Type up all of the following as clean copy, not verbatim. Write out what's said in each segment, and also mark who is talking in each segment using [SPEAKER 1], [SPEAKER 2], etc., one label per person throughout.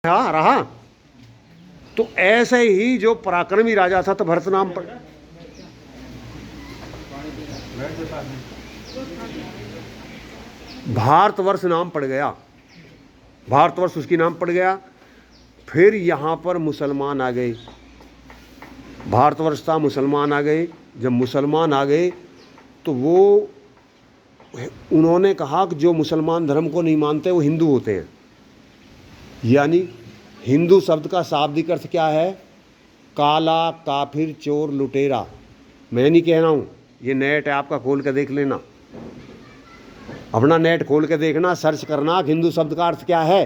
[SPEAKER 1] रहा। तो ऐसे ही जो पराक्रमी राजा था तो भरत नाम पर भारतवर्ष नाम पड़ गया, भारतवर्ष उसकी नाम पड़ गया। फिर यहाँ पर मुसलमान आ गए, भारतवर्ष था, मुसलमान आ गए। जब मुसलमान आ गए तो वो उन्होंने कहा कि जो मुसलमान धर्म को नहीं मानते वो हिंदू होते हैं। यानी हिंदू शब्द का शाब्दिक अर्थ क्या है? काला, काफिर, चोर, लुटेरा। मैं नहीं कह रहा हूँ, ये नेट है आपका, खोल के देख लेना, अपना नेट खोल के देखना, सर्च करना हिंदू शब्द का अर्थ क्या है।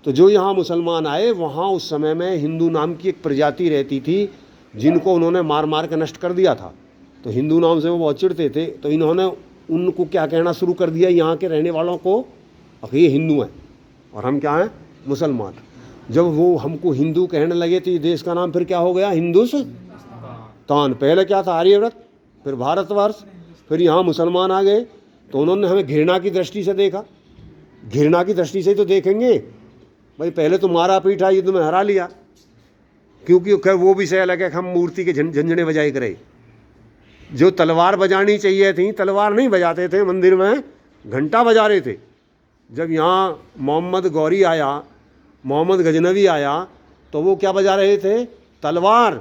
[SPEAKER 1] तो जो यहाँ मुसलमान आए वहाँ उस समय में हिंदू नाम की एक प्रजाति रहती थी जिनको उन्होंने मार मार के नष्ट कर दिया था। तो हिंदू नाम से वो बहुत चिढ़ते थे, तो इन्होंने उनको क्या कहना शुरू कर दिया यहाँ के रहने वालों को, ये हिंदू हैं और हम क्या हैं? मुसलमान। जब वो हमको हिंदू कहने लगे तो ये देश का नाम फिर क्या हो गया? हिंदुस्तान। पहले क्या था? आर्यव्रत, फिर भारतवर्ष, फिर यहाँ मुसलमान आ गए। तो उन्होंने हमें घृणा की दृष्टि से देखा। घृणा की दृष्टि से तो देखेंगे भाई, पहले तो मारा पीटा, युद्ध में हरा लिया, क्योंकि वो भी सही लगे हम मूर्ति के झंझने बजाई करे। जो तलवार बजानी चाहिए थी तलवार नहीं बजाते थे, मंदिर में घंटा बजा रहे थे। जब यहाँ मोहम्मद गौरी आया, मोहम्मद गजनवी आया, तो वो क्या बजा रहे थे? तलवार।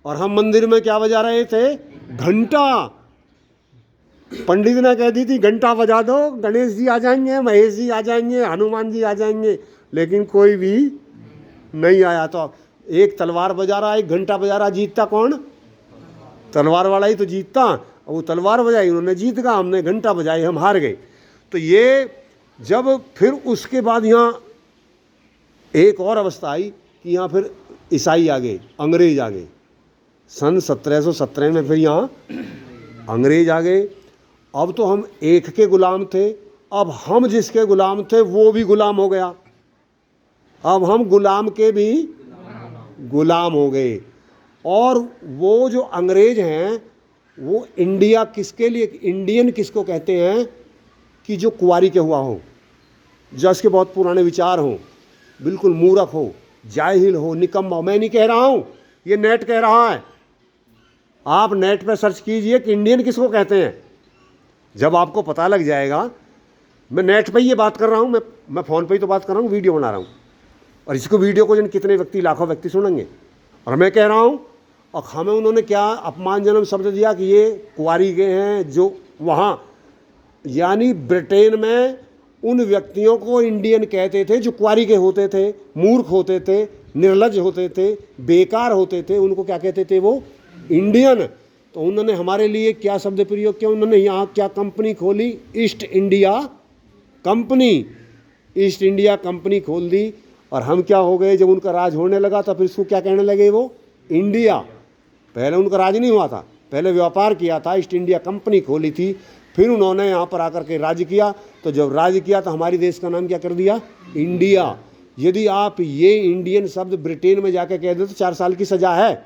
[SPEAKER 1] और हम मंदिर में क्या बजा रहे थे? घंटा। पंडित ने कह दी थी घंटा बजा दो, गणेश जी आ जाएंगे, महेश जी आ जाएंगे, हनुमान जी आ जाएंगे, लेकिन कोई भी नहीं आया। तो एक तलवार बजा रहा, एक घंटा बजा रहा, जीतता कौन? तलवार वाला ही तो जीतता। वो तलवार बजाई, उन्होंने जीत गया, हमने घंटा बजाई, हम हार गए। तो ये जब फिर उसके बाद यहाँ एक और अवस्था आई कि यहाँ फिर ईसाई आ गए, अंग्रेज आ गए। सन 1717 में फिर यहाँ अंग्रेज आ गए। अब तो हम एक के गुलाम थे, अब हम जिसके गुलाम थे वो भी गुलाम हो गया। अब हम गुलाम के भी गुलाम हो गए। और वो जो अंग्रेज हैं वो इंडिया किसके लिए, इंडियन किसको कहते हैं? कि जो कुंवारी के हुआ हो, जिसके बहुत पुराने विचार हों, बिल्कुल मूर्ख हो, जाहिल हो, निकम्मा हो। मैं नहीं कह रहा हूँ, ये नेट कह रहा है। आप नेट पे सर्च कीजिए कि इंडियन किसको कहते हैं, जब आपको पता लग जाएगा। मैं नेट पे ये बात कर रहा हूँ, मैं फ़ोन पे ही तो बात कर रहा हूँ, वीडियो बना रहा हूँ, और इसको वीडियो को जन कितने व्यक्ति, लाखों व्यक्ति सुनेंगे। और मैं कह रहा हूँ, और हमें उन्होंने क्या अपमानजनक शब्द दिया कि ये कुंवारी के हैं जो वहाँ, यानी ब्रिटेन में उन व्यक्तियों को इंडियन कहते थे जो कुंवारी के होते थे, मूर्ख होते थे, निर्लज होते थे, बेकार होते थे, उनको क्या कहते थे? वो इंडियन। तो उन्होंने हमारे लिए क्या शब्द प्रयोग किया? उन्होंने यहाँ क्या कंपनी खोली? East India company. East India company खोल दी। और हम क्या हो गए? जब उनका राज होने लगा तो फिर इसको क्या कहने लगे? वो इंडिया। पहले उनका राज नहीं हुआ था, पहले व्यापार किया था, ईस्ट इंडिया कंपनी खोली थी, फिर उन्होंने यहाँ पर आकर के राज किया। तो जब राज किया तो हमारी देश का नाम क्या कर दिया? इंडिया। यदि आप ये इंडियन शब्द ब्रिटेन में जाके कह दे तो 4 साल की सजा है।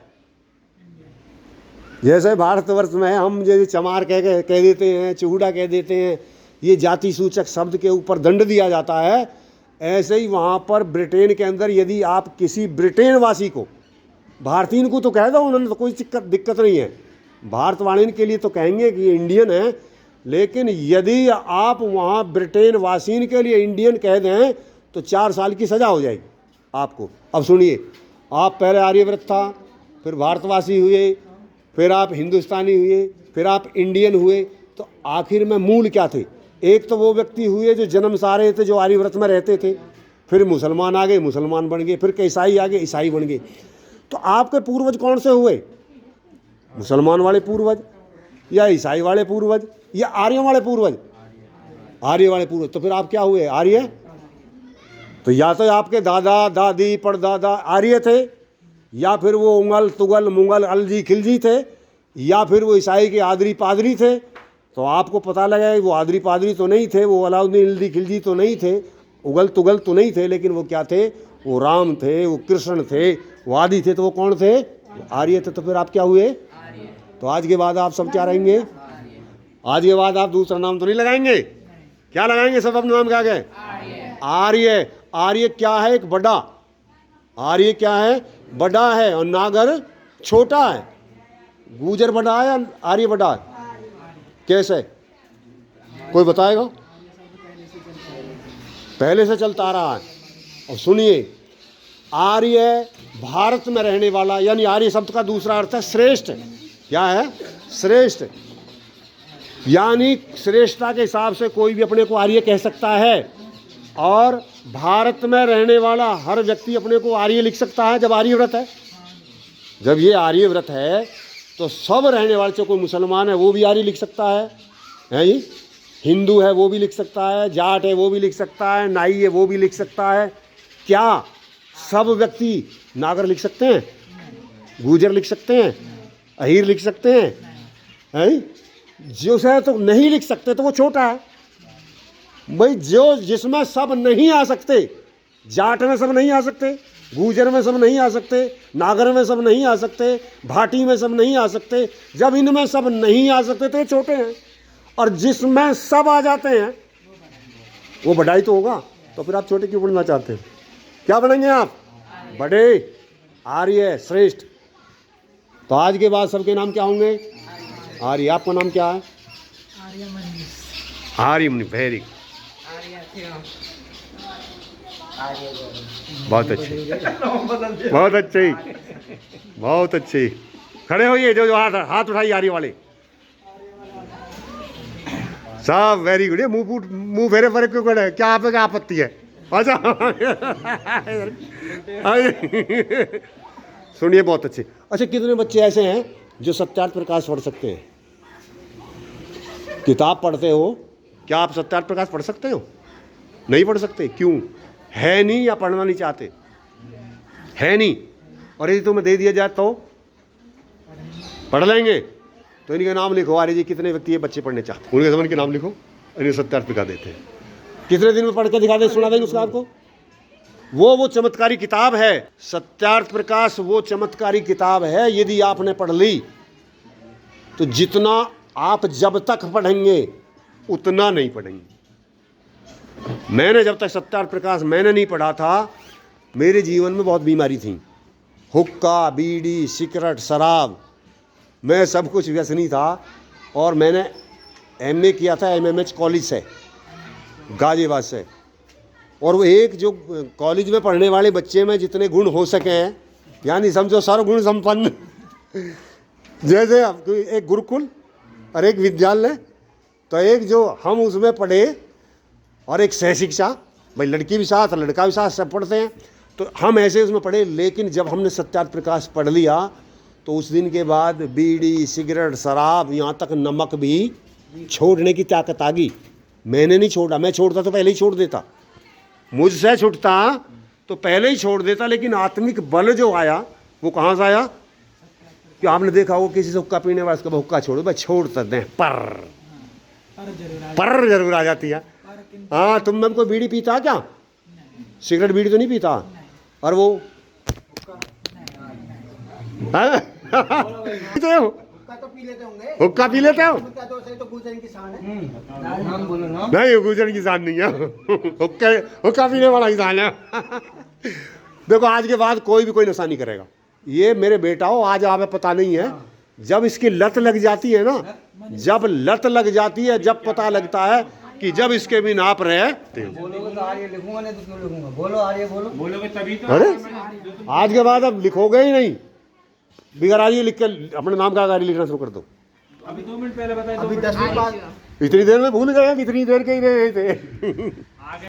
[SPEAKER 1] जैसे भारतवर्ष में हम जैसे चमार कह देते हैं, चूड़ा कह देते हैं, ये जाति सूचक शब्द के ऊपर दंड दिया जाता है, ऐसे ही वहाँ पर ब्रिटेन के अंदर यदि आप किसी ब्रिटेन वासी को, भारतीय को तो कह दो, उन्होंने तो कोई दिक्कत नहीं है, भारतवाणी के लिए तो कहेंगे कि ये इंडियन है, लेकिन यदि आप वहाँ ब्रिटेन वासीन के लिए इंडियन कह दें तो 4 साल की सज़ा हो जाएगी आपको। अब सुनिए, आप पहले आर्यव्रत था, फिर भारतवासी हुए, फिर आप हिंदुस्तानी हुए, फिर आप इंडियन हुए, तो आखिर में मूल क्या थे? एक तो वो व्यक्ति हुए जो जन्म से आ रहे थे, जो आर्यव्रत में रहते थे, फिर मुसलमान आ गए, मुसलमान बन गए, फिर ईसाई आ गए, ईसाई बन गए। तो आपके पूर्वज कौन से हुए? मुसलमान वाले पूर्वज, या ईसाई वाले पूर्वज, या आर्य वाले पूर्वज? आर्य वाले पूर्वज। तो फिर आप क्या हुए? आर्य। तो या तो आपके दादा दादी परदादा आर्य थे, या फिर वो उंगल तुगल मुंगल अलजी खिलजी थे, या फिर वो ईसाई के आदरी पादरी थे। तो आपको पता लगा वो आदरी पादरी तो नहीं थे, वो अलाउद्दीन खिलजी खिलजी तो नहीं थे, उगल तुगल तो नहीं थे, लेकिन वो क्या थे? वो राम थे, वो कृष्ण थे, वो आदि थे। तो वो कौन थे? आर्य थे। तो फिर आप क्या हुए? तो आज के बाद आप सब क्या रहेंगे? आज के बाद आप दूसरा नाम तो नहीं लगाएंगे, क्या लगाएंगे? सब अपने नाम क्या गए? आर्य। आर्य क्या है? एक बड़ा। आर्य क्या है? बड़ा है, और नागर छोटा है। गुजर बड़ा है या आर्य बड़ा है? कैसे? कोई बताएगा? पहले से चलता आ रहा है। और सुनिए, आर्य भारत में रहने वाला, यानी आर्य शब्द का दूसरा अर्थ है श्रेष्ठ। क्या है? श्रेष्ठ। यानी श्रेष्ठता के हिसाब से कोई भी अपने को आर्य कह सकता है, और भारत में रहने वाला हर व्यक्ति अपने को आर्य लिख सकता है जब आर्य व्रत है। जब ये आर्य व्रत है तो सब रहने वाले, चाहे कोई मुसलमान है वो भी आर्य लिख सकता है जी, हिंदू है वो भी लिख सकता है, जाट है वो भी लिख सकता है, नाई है वो भी लिख सकता है। क्या सब व्यक्ति नागर लिख सकते हैं? गुजर लिख सकते हैं? अहीर लिख सकते हैं? जो से तो नहीं लिख सकते तो वो छोटा है भाई। जो जिसमें सब नहीं आ सकते, जाट में सब नहीं आ सकते, गुजर में सब नहीं आ सकते, नागर में सब नहीं आ सकते, भाटी में सब नहीं आ सकते, जब इनमें सब नहीं आ सकते तो ये छोटे हैं। और जिसमें सब आ जाते हैं वो बढ़ाई तो होगा। तो फिर आप छोटे क्यों बनना चाहते हैं? क्या बनेंगे आप? बड़े, आर्य, श्रेष्ठ। तो आज के बाद सबके नाम क्या होंगे? आर्य। आपका नाम क्या है? आर्यमणि। वेरी, बहुत अच्छे, बहुत अच्छे, बहुत अच्छे। खड़े होइए, जो जो हाथ उठाइए आर्य वाले सब। Very good. ये मुंह फेरे फरे क्यों खड़े? क्या आप क्या आपत्ति है? अच्छा सुनिए, बहुत अच्छे। अच्छा, कितने बच्चे ऐसे हैं जो सत्यार्थ प्रकाश पढ़ सकते हैं? किताब पढ़ते हो, क्या आप सत्यार्थ प्रकाश पढ़ सकते हो? नहीं पढ़ सकते। क्यों? है नहीं, या पढ़ना नहीं चाहते? है नहीं। और यदि तुम्हें दे दिया जाए तो पढ़ लेंगे। तो इनके नाम लिखो। आर्य जी, कितने व्यक्ति ये बच्चे पढ़ने चाहते? उनके समझ के नाम लिखो, इन्हें सत्यार्थ दिखा देते हैं। कितने दिन में पढ़ के दिखा दे, सुना देंगे उसका आपको। वो चमत्कारी किताब है सत्यार्थ प्रकाश। वो चमत्कारी किताब है, यदि आपने पढ़ ली तो जितना आप जब तक पढ़ेंगे उतना नहीं पढ़ेंगे। मैंने जब तक सत्यार्थ प्रकाश मैंने नहीं पढ़ा था, मेरे जीवन में बहुत बीमारी थी। हुक्का, बीड़ी, सिगरेट, शराब, मैं सब कुछ व्यसनी था। और मैंने एमए किया था एमएमएच कॉलेज से, गाजियाबाद से। और वो एक जो कॉलेज में पढ़ने वाले बच्चे में जितने गुण हो सके हैं, यानी समझो सर्वगुण संपन्न। जैसे एक गुरुकुल और एक विद्यालय, तो एक जो हम उसमें पढ़े, और एक सह शिक्षा, भाई लड़की भी साथ लड़का भी साथ सब पढ़ते हैं, तो हम ऐसे उसमें पढ़े। लेकिन जब हमने सत्यार्थ प्रकाश पढ़ लिया तो उस दिन के बाद बीड़ी, सिगरेट, शराब, यहाँ तक नमक भी छोड़ने की ताकत आ गई। मैंने नहीं छोड़ा, मैं छोड़ता तो पहले ही छोड़ देता, मुझसे छूटता तो पहले ही छोड़ देता। लेकिन आत्मिक बल जो आया वो कहाँ से आया? कि आपने देखा वो किसी से हुक्का पीने वाला, उसका हुक्का छोड़ो, भाई छोड़ता दें, पर जरूर आ जाती है। हाँ, तुम में कोई बीड़ी पीता क्या? सिगरेट बीड़ी तो नहीं पीता? और वो हुक्का पी लेते हो? नहीं, गुजर किसान नहीं है, हुक्का पीने वाला किसान है। देखो, आज के बाद कोई भी कोई नशा नहीं करेगा। ये मेरे बेटा हो, आज आप पता नहीं है, जब इसकी लत लग जाती है ना, जब लत लग जाती है, जब पता लगता है कि जब इसके भी नाप रहे हैं। बोलोगे तो आर्य लिखूंगा, नहीं तो क्यों लिखूंगा? बोलो आर्य, बोलोगे तभी तो। अरे आज के बाद अब लिखोगे ही नहीं, बिगर आर्य लिख के अपने नाम का आर्य लिखना शुरू कर दो। अभी 2 मिनट पहले बताया, अभी 10 मिनट बाद, इतनी देर में भूल गए, कितनी देर के ही रहे थे।